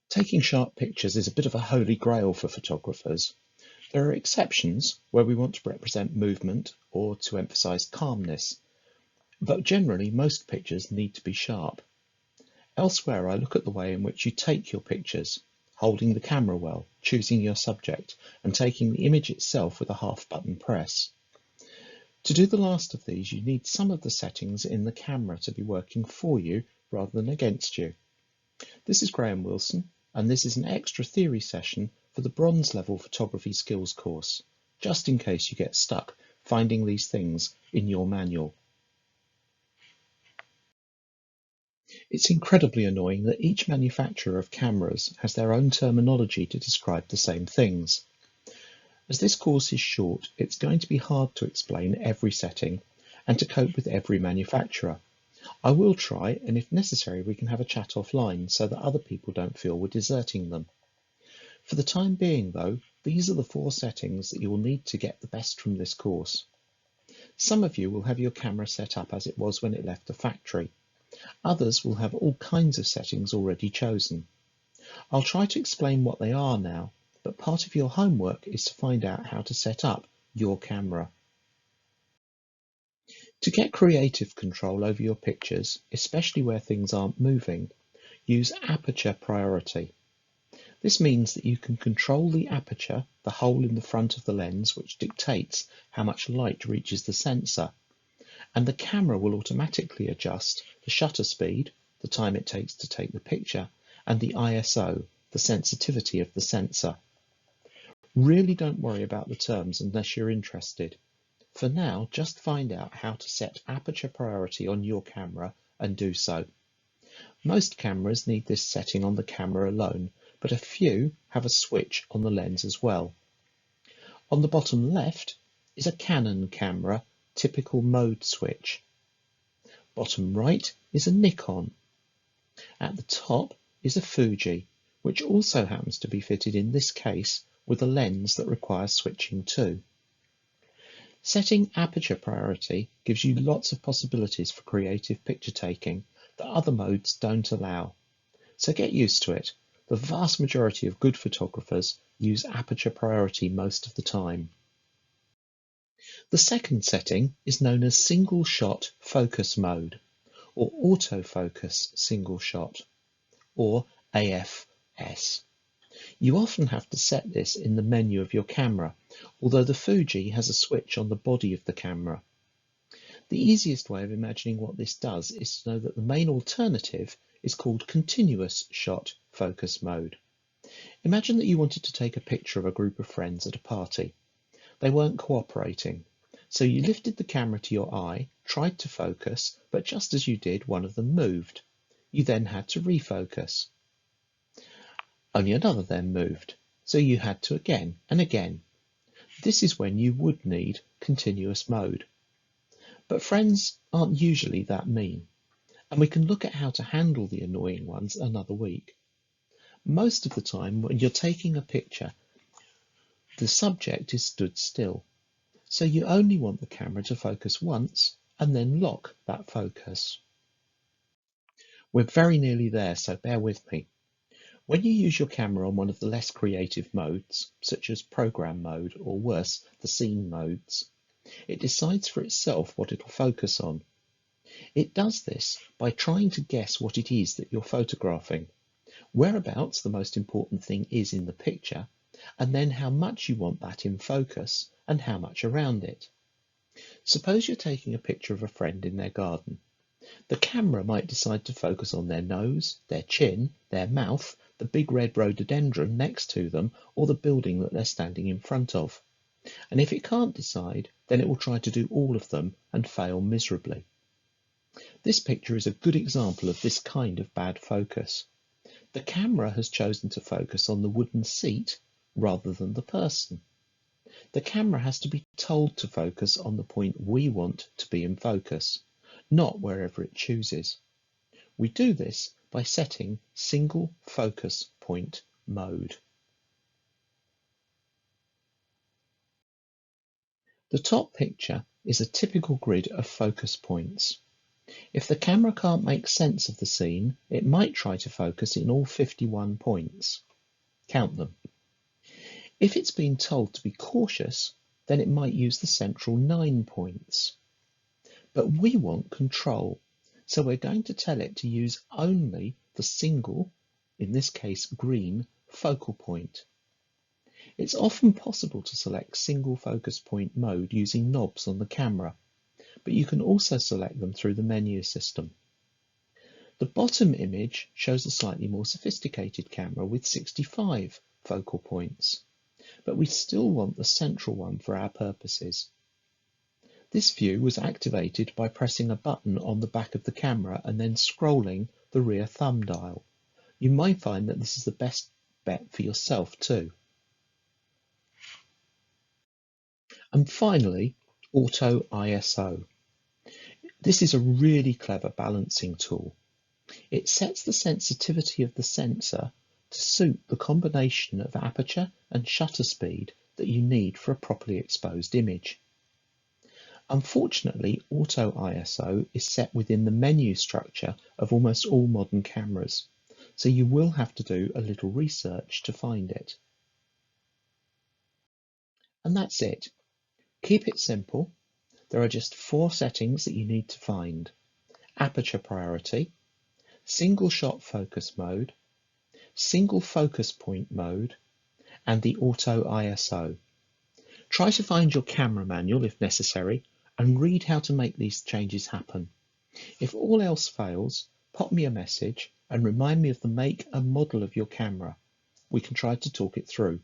Taking sharp pictures is a bit of a holy grail for photographers. There are exceptions where we want to represent movement or to emphasize calmness, but generally most pictures need to be sharp. Elsewhere, I look at the way in which you take your pictures, holding the camera well, choosing your subject, and taking the image itself with a half-button press. To do the last of these, you need some of the settings in the camera to be working for you rather than against you. This is Graham Wilson, and this is an extra theory session for the bronze level photography skills course, just in case you get stuck finding these things in your manual. It's incredibly annoying that each manufacturer of cameras has their own terminology to describe the same things. As this course is short, it's going to be hard to explain every setting and to cope with every manufacturer. I will try, and if necessary, we can have a chat offline so that other people don't feel we're deserting them. For the time being, though, these are the 4 settings that you will need to get the best from this course. Some of you will have your camera set up as it was when it left the factory. Others will have all kinds of settings already chosen. I'll try to explain what they are now, but part of your homework is to find out how to set up your camera. To get creative control over your pictures, especially where things aren't moving, use Aperture Priority. This means that you can control the aperture, the hole in the front of the lens which dictates how much light reaches the sensor, and the camera will automatically adjust the shutter speed, the time it takes to take the picture, and the ISO, the sensitivity of the sensor. Really don't worry about the terms unless you're interested. For now, just find out how to set aperture priority on your camera and do so. Most cameras need this setting on the camera alone, but a few have a switch on the lens as well. On the bottom left is a Canon camera typical mode switch. Bottom right is a Nikon. At the top is a Fuji, which also happens to be fitted in this case with a lens that requires switching too. Setting aperture priority gives you lots of possibilities for creative picture taking that other modes don't allow. So get used to it. The vast majority of good photographers use aperture priority most of the time. The second setting is known as single shot focus mode, or autofocus single shot, or AFS. You often have to set this in the menu of your camera, although the Fuji has a switch on the body of the camera. The easiest way of imagining what this does is to know that the main alternative is called continuous shot focus mode. Imagine that you wanted to take a picture of a group of friends at a party. They weren't cooperating, so you lifted the camera to your eye, tried to focus, but just as you did, one of them moved. You then had to refocus. Only another then moved, so you had to again and again. This is when you would need continuous mode. But friends aren't usually that mean, and we can look at how to handle the annoying ones another week. Most of the time when you're taking a picture, the subject is stood still, so you only want the camera to focus once and then lock that focus. We're very nearly there, so bear with me. When you use your camera on one of the less creative modes, such as program mode or worse, the scene modes, it decides for itself what it'll focus on. It does this by trying to guess what it is that you're photographing, whereabouts the most important thing is in the picture, and then how much you want that in focus and how much around it. Suppose you're taking a picture of a friend in their garden. The camera might decide to focus on their nose, their chin, their mouth, the big red rhododendron next to them, or the building that they're standing in front of. And if it can't decide, then it will try to do all of them and fail miserably. This picture is a good example of this kind of bad focus. The camera has chosen to focus on the wooden seat rather than the person. The camera has to be told to focus on the point we want to be in focus, not wherever it chooses. We do this by setting single focus point mode. The top picture is a typical grid of focus points. If the camera can't make sense of the scene, it might try to focus in all 51 points. Count them. If it's been told to be cautious, then it might use the central 9 points. But we want control, so we're going to tell it to use only the single, in this case green, focal point. It's often possible to select single focus point mode using knobs on the camera, but you can also select them through the menu system. The bottom image shows a slightly more sophisticated camera with 65 focal points, but we still want the central one for our purposes. This view was activated by pressing a button on the back of the camera and then scrolling the rear thumb dial. You might find that this is the best bet for yourself too. And finally, Auto ISO. This is a really clever balancing tool. It sets the sensitivity of the sensor to suit the combination of aperture and shutter speed that you need for a properly exposed image. Unfortunately, Auto ISO is set within the menu structure of almost all modern cameras, so you will have to do a little research to find it. And that's it. Keep it simple. There are just 4 settings that you need to find: aperture priority, single shot focus mode, single focus point mode, and the Auto ISO. Try to find your camera manual if necessary and read how to make these changes happen. If all else fails, pop me a message and remind me of the make and model of your camera. We can try to talk it through.